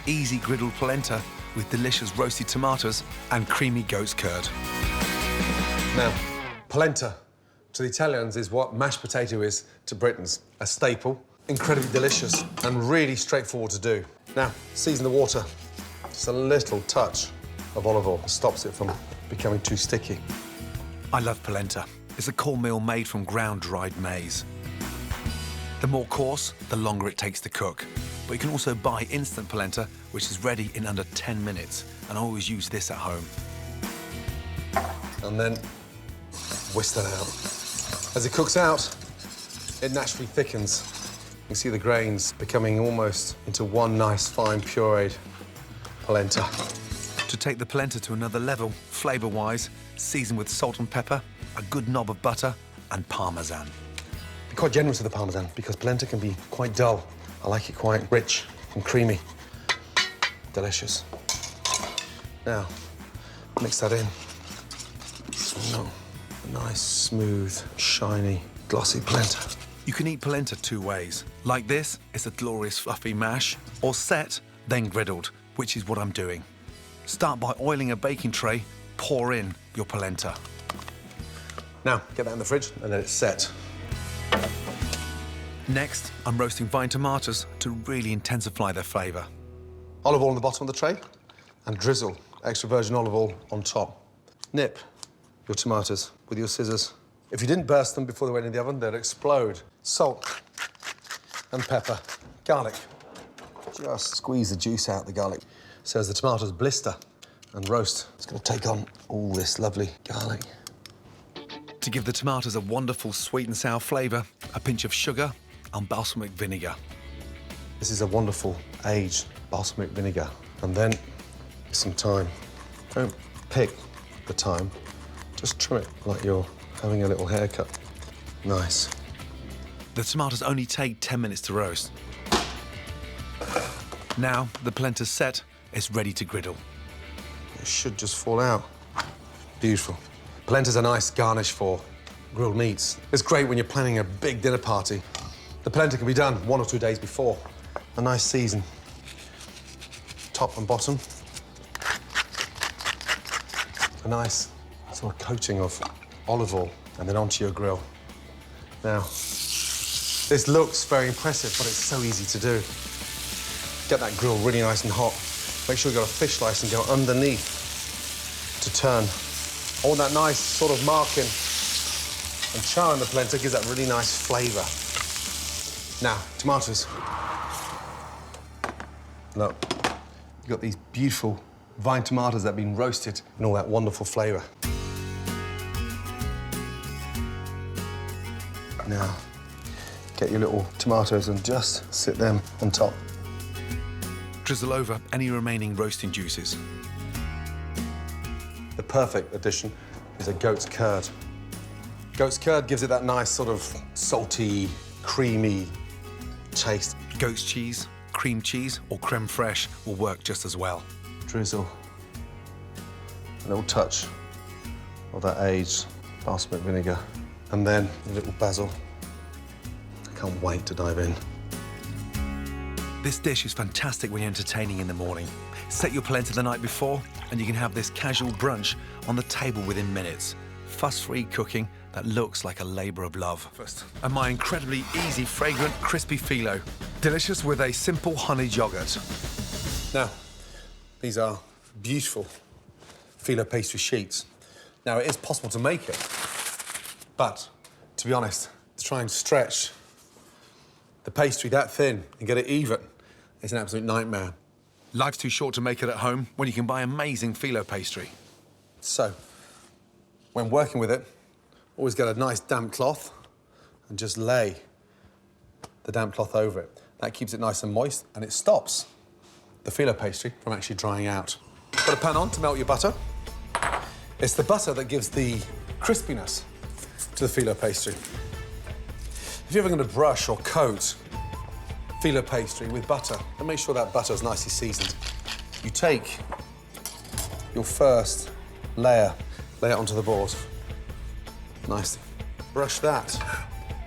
easy griddled polenta with delicious roasted tomatoes and creamy goat's curd. Now, polenta to the Italians is what mashed potato is to Britons. A staple, incredibly delicious and really straightforward to do. Now, season the water. Just a little touch of olive oil stops it from becoming too sticky. I love polenta. It's a cornmeal made from ground dried maize. The more coarse, the longer it takes to cook. But you can also buy instant polenta, which is ready in under 10 minutes. And I always use this at home. And then whisk that out. As it cooks out, it naturally thickens. You can see the grains becoming almost into one nice, fine, pureed polenta. To take the polenta to another level, flavour-wise, season with salt and pepper, a good knob of butter, and parmesan. Be quite generous with the parmesan because polenta can be quite dull. I like it quite rich and creamy. Delicious. Now, mix that in. Oh, a nice, smooth, shiny, glossy polenta. You can eat polenta two ways. Like this, it's a glorious fluffy mash, or set, then griddled, which is what I'm doing. Start by oiling a baking tray, pour in your polenta. Now, get that in the fridge and let it set. Next, I'm roasting vine tomatoes to really intensify their flavour. Olive oil on the bottom of the tray and drizzle extra virgin olive oil on top. Nip your tomatoes with your scissors. If you didn't burst them before they went in the oven, they'd explode. Salt and pepper. Garlic. Just squeeze the juice out of the garlic so as the tomatoes blister and roast. It's going to take on all this lovely garlic. To give the tomatoes a wonderful sweet and sour flavour, a pinch of sugar and balsamic vinegar. This is a wonderful aged balsamic vinegar. And then some thyme. Don't pick the thyme, just trim it like you're having a little haircut. Nice. The tomatoes only take 10 minutes to roast. Now the polenta's set, it's ready to griddle. It should just fall out. Beautiful. Polenta's a nice garnish for grilled meats. It's great when you're planning a big dinner party. The polenta can be done 1 or 2 days before. A nice season. Top and bottom. A nice sort of coating of olive oil and then onto your grill. Now, this looks very impressive, but it's so easy to do. Get that grill really nice and hot. Make sure you've got a fish slice and go underneath to turn. All that nice sort of marking and char in the polenta gives that really nice flavour. Now, tomatoes. Look, you've got these beautiful vine tomatoes that have been roasted in all that wonderful flavour. Now, get your little tomatoes and just sit them on top. Drizzle over any remaining roasting juices. The perfect addition is a goat's curd. Goat's curd gives it that nice sort of salty, creamy taste. Goat's cheese, cream cheese or creme fraiche will work just as well. Drizzle a little touch of that aged balsamic vinegar. And then a little basil. I can't wait to dive in. This dish is fantastic when you're entertaining in the morning. Set your polenta the night before and you can have this casual brunch on the table within minutes. Fuss-free cooking that looks like a labour of love. And my incredibly easy, fragrant, crispy filo. Delicious with a simple honeyed yoghurt. Now, these are beautiful filo pastry sheets. Now, it is possible to make it, but to be honest, to try and stretch the pastry that thin and get it even is an absolute nightmare. Life's too short to make it at home when you can buy amazing filo pastry. So, when working with it, always get a nice damp cloth and just lay the damp cloth over it. That keeps it nice and moist and it stops the filo pastry from actually drying out. Put a pan on to melt your butter. It's the butter that gives the crispiness to the filo pastry. If you're ever going to brush or coat filo pastry with butter, then make sure that butter is nicely seasoned. You take your first layer, lay it onto the board. Nicely. Brush that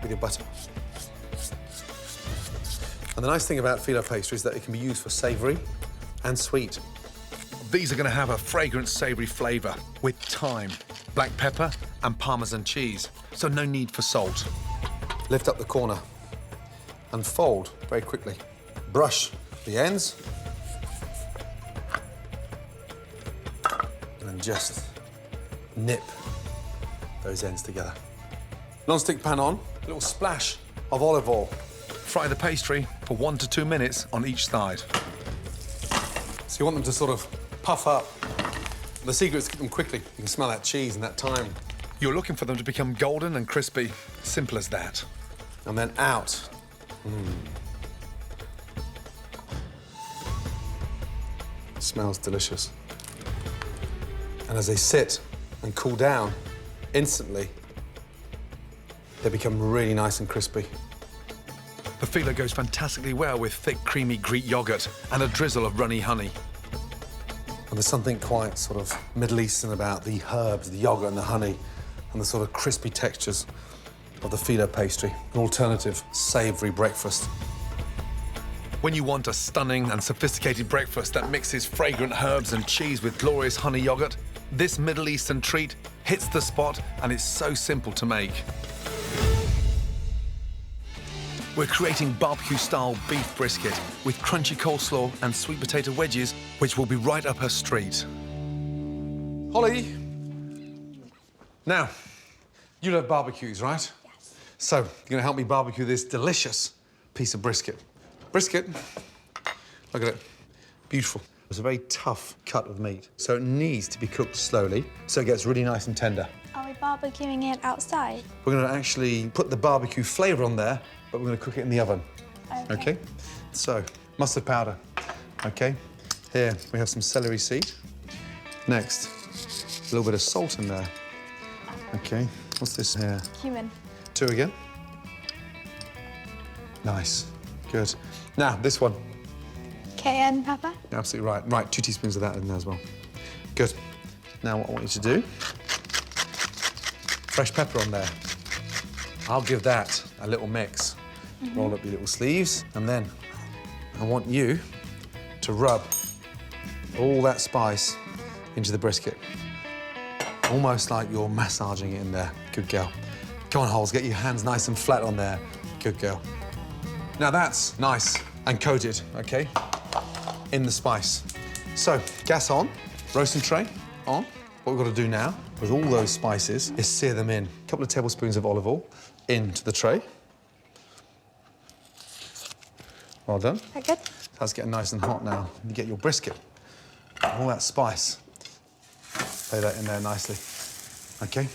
with your butter. And the nice thing about filo pastry is that it can be used for savoury and sweet. These are going to have a fragrant, savoury flavour with thyme, black pepper and Parmesan cheese, so no need for salt. Lift up the corner and fold very quickly. Brush the ends and just nip those ends together. Non-stick pan on, a little splash of olive oil. Fry the pastry for 1 to 2 minutes on each side. So you want them to sort of puff up. The secret is to keep them quickly. You can smell that cheese and that thyme. You're looking for them to become golden and crispy. Simple as that. And then out. Smells delicious. And as they sit and cool down, instantly, they become really nice and crispy. The filo goes fantastically well with thick, creamy Greek yogurt and a drizzle of runny honey. And there's something quite sort of Middle Eastern about the herbs, the yogurt and the honey, and the sort of crispy textures of the filo pastry, an alternative savoury breakfast. When you want a stunning and sophisticated breakfast that mixes fragrant herbs and cheese with glorious honey yogurt, this Middle Eastern treat hits the spot, and it's so simple to make. We're creating barbecue-style beef brisket with crunchy coleslaw and sweet potato wedges, which will be right up her street. Holly! Now, you love barbecues, right? Yes. So, you're going to help me barbecue this delicious piece of brisket. Brisket, look at it, beautiful. It's a very tough cut of meat, so it needs to be cooked slowly so it gets really nice and tender. Are we barbecuing it outside? We're going to actually put the barbecue flavour on there, but we're going to cook it in the oven. Okay? So, mustard powder. Okay? Here, we have some celery seed. Next, a little bit of salt in there. Okay, what's this here? Cumin. 2 again. Nice, good. Now, this one. Cayenne pepper. You're absolutely right. Right, 2 teaspoons of that in there as well. Good. Now, what I want you to do, fresh pepper on there. I'll give that a little mix. Roll up your little sleeves, and then I want you to rub all that spice into the brisket. Almost like you're massaging it in there. Good girl. Come on, Holes, get your hands nice and flat on there. Good girl. Now that's nice and coated, okay, in the spice. So, gas on, roasting tray on. What we've got to do now with all those spices is sear them in. A couple of tablespoons of olive oil into the tray. Well done. Very good. That's getting nice and hot now. You get your brisket, all that spice. Lay that in there nicely. Okay,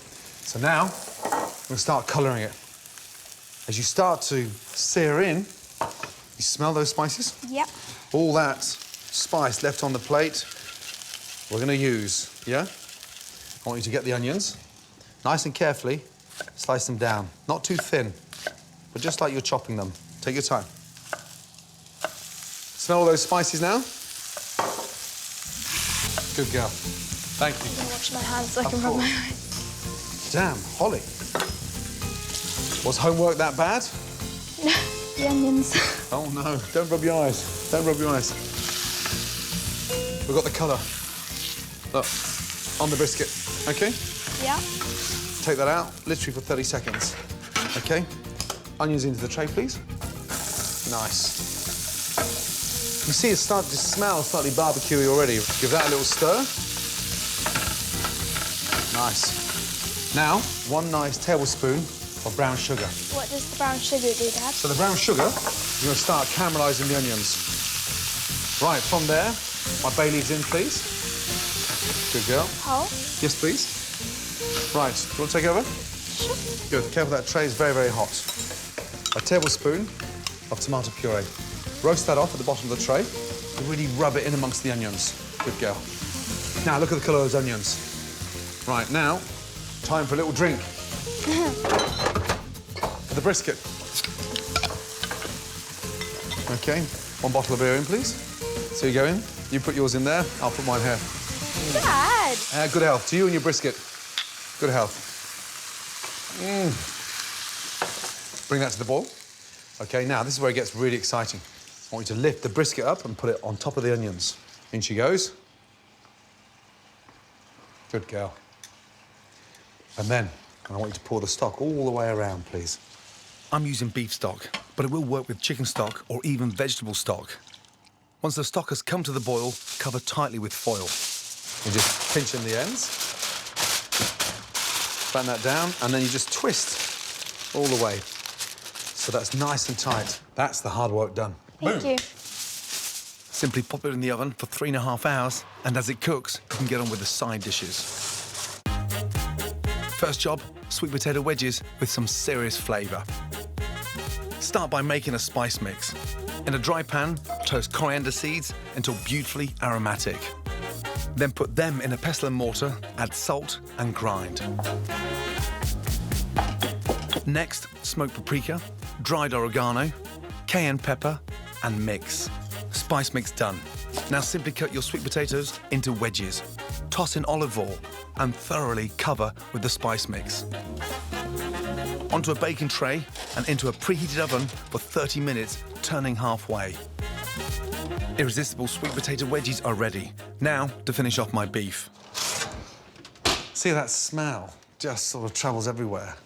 so now we're gonna start colouring it. As you start to sear in, you smell those spices? Yep. All that spice left on the plate, we're gonna use, yeah? I want you to get the onions, nice and carefully, slice them down. Not too thin, but just like you're chopping them. Take your time. Smell all those spices now? Good girl. Thank you. I'm gonna wash my hands so I can rub my eyes. Damn, Holly. Was homework that bad? The onions. Oh no, don't rub your eyes. Don't rub your eyes. We've got the colour. Look, on the brisket, okay? Yeah. Take that out, literally for 30 seconds. Okay? Onions into the tray, please. Nice. You see it's starting to smell slightly barbecuey already. Give that a little stir. Nice. Now, 1 nice tablespoon of brown sugar. What does the brown sugar do, Dad? So the brown sugar, you're going to start caramelising the onions. Right, from there, my bay leaves in, please. Good girl. Oh? Yes, please. Right, do you want to take over? Sure. Good, careful, that tray is very, very hot. A tablespoon of tomato puree. Roast that off at the bottom of the tray. Really rub it in amongst the onions. Good girl. Now, look at the colour of those onions. Right, now, time for a little drink. For the brisket. OK, 1 bottle of beer in, please. So you go in, you put yours in there, I'll put mine here. Dad! Good health to you and your brisket. Good health. Bring that to the boil. OK, now, this is where it gets really exciting. I want you to lift the brisket up and put it on top of the onions. In she goes. Good girl. And then I want you to pour the stock all the way around, please. I'm using beef stock, but it will work with chicken stock or even vegetable stock. Once the stock has come to the boil, cover tightly with foil. You just pinch in the ends, flatten that down, and then you just twist all the way. So that's nice and tight. That's the hard work done. Thank you. Simply pop it in the oven for 3.5 hours, and as it cooks, you can get on with the side dishes. First job, sweet potato wedges with some serious flavour. Start by making a spice mix. In a dry pan, toast coriander seeds until beautifully aromatic. Then put them in a pestle and mortar, add salt and grind. Next, smoked paprika, dried oregano, cayenne pepper, and mix. Spice mix done. Now simply cut your sweet potatoes into wedges. Toss in olive oil and thoroughly cover with the spice mix. Onto a baking tray and into a preheated oven for 30 minutes, turning halfway. Irresistible sweet potato wedges are ready. Now to finish off my beef. See that smell? Just sort of travels everywhere.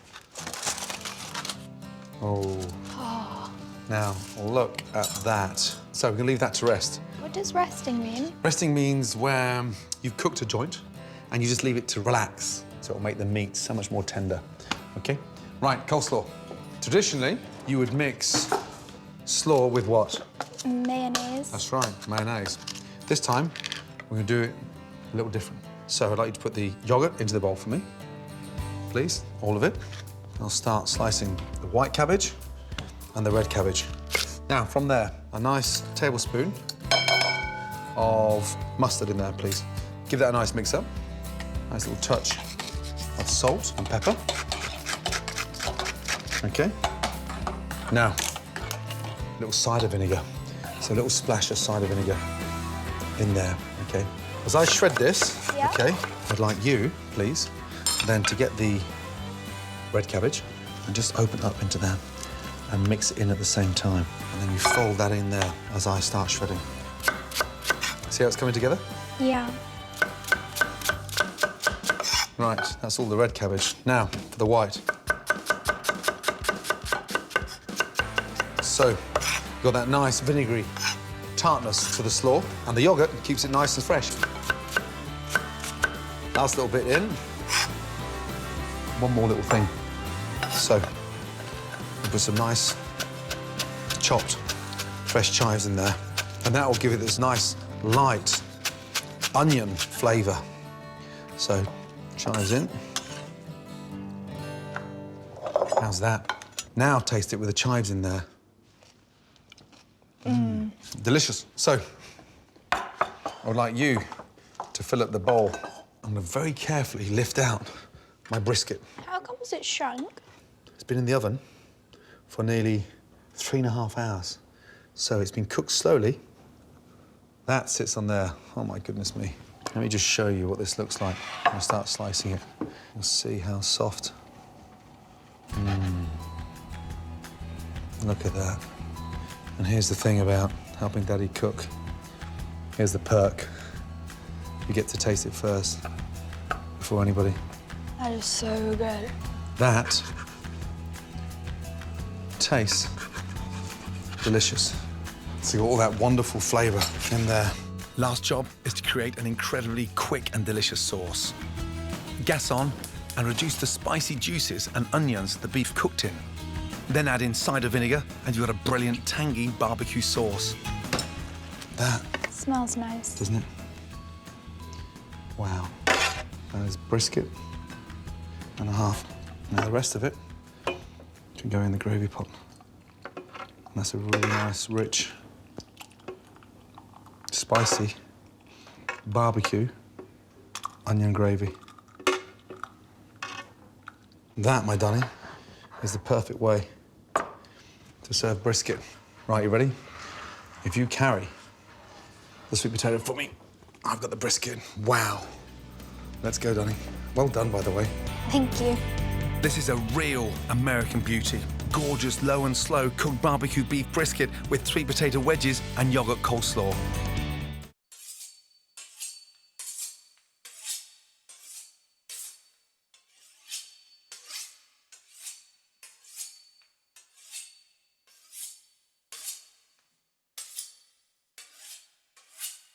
Oh. Now, look at that. So we can leave that to rest. What does resting mean? Resting means where you've cooked a joint and you just leave it to relax, so it'll make the meat so much more tender. Okay? Right, coleslaw. Traditionally, you would mix slaw with what? Mayonnaise. That's right, mayonnaise. This time, we're gonna do it a little different. So I'd like you to put the yogurt into the bowl for me, please, all of it. I'll start slicing the white cabbage and the red cabbage. Now, from there, a nice tablespoon of mustard in there, please. Give that a nice mix up. Nice little touch of salt and pepper. Okay. Now, a little cider vinegar. So a little splash of cider vinegar in there, okay? As I shred this, Yeah. okay, I'd like you, please, then to get the red cabbage and just open up into that and mix it in at the same time. And then you fold that in there as I start shredding. See how it's coming together? Yeah. Right, that's all the red cabbage. Now, for the white. So, you've got that nice vinegary tartness to the slaw, and the yogurt keeps it nice and fresh. Last little bit in. One more little thing. So, we'll put some nice chopped fresh chives in there, and that will give it this nice, light onion flavour. So, chives in. How's that? Now taste it with the chives in there. Delicious. So, I would like you to fill up the bowl. I'm going to very carefully lift out my brisket. How comes it shrunk? It's been in the oven for nearly 3.5 hours. So it's been cooked slowly. That sits on there. Oh, my goodness me. Let me just show you what this looks like. I'll start slicing it. You'll see how soft. Look at that. And here's the thing about helping Daddy cook. Here's the perk. You get to taste it first before anybody. That is so good. That tastes delicious. So you've got all that wonderful flavour in there. Last job is to create an incredibly quick and delicious sauce. Gas on and reduce the spicy juices and onions the beef cooked in. Then add in cider vinegar and you've got a brilliant tangy barbecue sauce. That, Smells nice. doesn't it? Wow. That is brisket and a half. Now the rest of it can go in the gravy pot. And that's a really nice, rich, spicy barbecue onion gravy. That, my darling, is the perfect way to serve brisket. Right, you ready? If you carry the sweet potato for me, I've got the brisket. Wow. Let's go, darling. Well done, by the way. Thank you. This is a real American beauty. Gorgeous, low and slow cooked barbecue beef brisket with sweet potato wedges and yogurt coleslaw.